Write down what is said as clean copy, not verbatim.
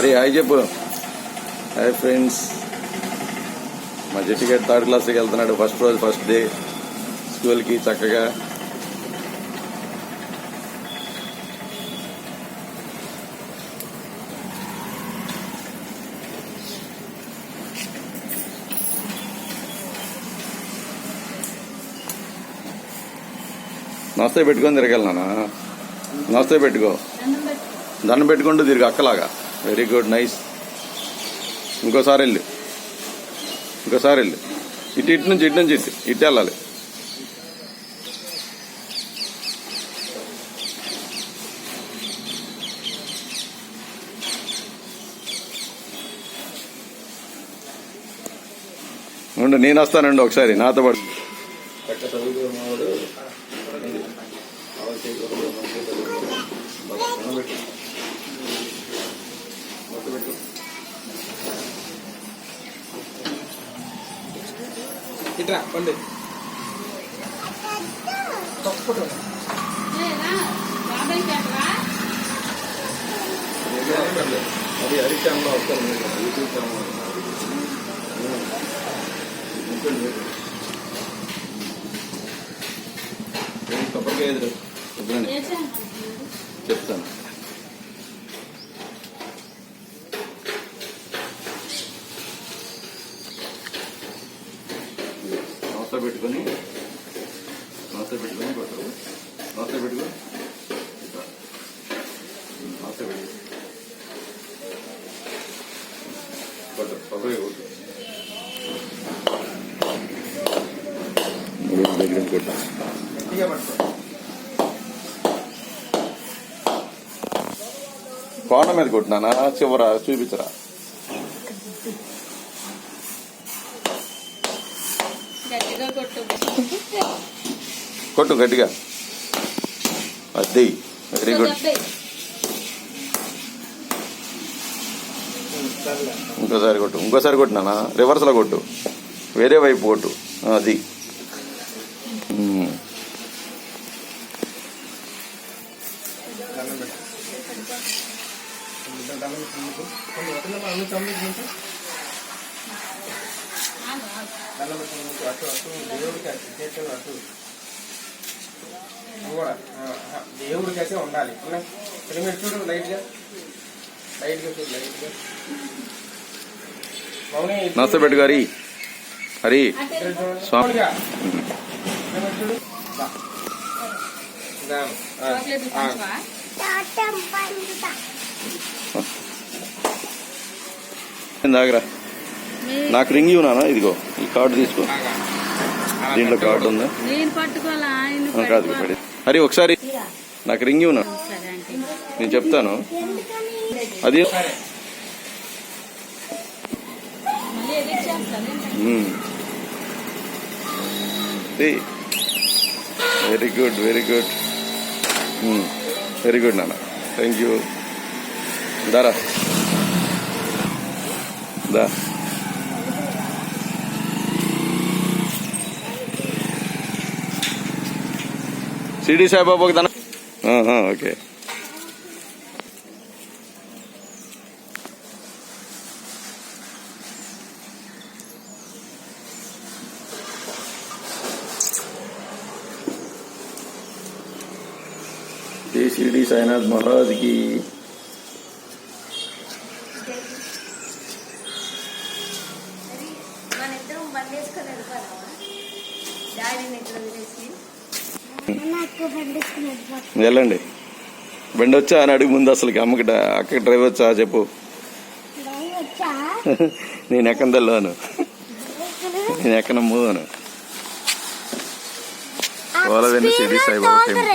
అరే హాయ్ చెప్పు. Hi friends. మా జట్టిగడ్ 3rd క్లాస్కి వెళ్తున్నాడు. ఫస్ట్ రోజు ఫస్ట్ డే స్కూల్కి చక్కగా. నమస్తే పెట్టుకొని తిరగలనా? నమస్తే పెట్టుకో, దండం పెట్టుకుంటూ తిరిగి అక్కలాగా. Very good, nice. ఇంకోసారి వెళ్ళు, ఇటు నుంచి ఇటు వెళ్ళాలి. ఉండు, నేను వస్తానండి ఒకసారి నాతో పాటు. ఇట్రా పండి అది హరిశ్యాంలో వస్తాను, యూట్యూబ్ ఛానల్. కొబ్బరికాయ ఎదురు చెప్తాను. నమస్తే పెట్టుకొని కొట్టు. నమస్తే పెట్టుకో, నమస్తే పెట్టుకో, కొట్టు కొబ్బరికాయ కొట్టు. దగ్గర కొట్టు. కోణ మీద కొట్టినానా? చివర చూపించరా? కొట్టు గట్టిగా. అది వెరీ గుడ్. ఇంకోసారి కొట్టినానా? రివర్స్ లో కొట్టు, వేరే వైపు కొట్టు. అది దేవుడికి అయితే ఉండాలి. చూడు లైట్ గా నమస్తే పెట్టుకో. హరి స్వామి. దాగరా, నాకు రింగ్ ఇవ్వనా? ఇదిగో ఈ కార్డు తీసుకో, దీంట్లో కార్డు ఉందా? కాదు హరి, ఒకసారి నాకు రింగ్ ఇవ్వనా? నేను చెప్తాను. అది వెరీ గుడ్, వెరీ గుడ్ నాన్న. Thank you. దారా దా. షిరిడి సాయిబాబాకి దాన. ఓకే. జై షిరిడి సాయినాథ్ మహారాజ్కి. వెళ్ళండి. బండి వచ్చా అని అడుగు ముందు. అసలు అక్కకి డ్రైవ్ వచ్చా చెప్పు. నేను ఎక్కను, నేను ఎక్కనమ్ము అని. ఓలవెన్ని షిరిడి సాయిబాబా టెంపుల్.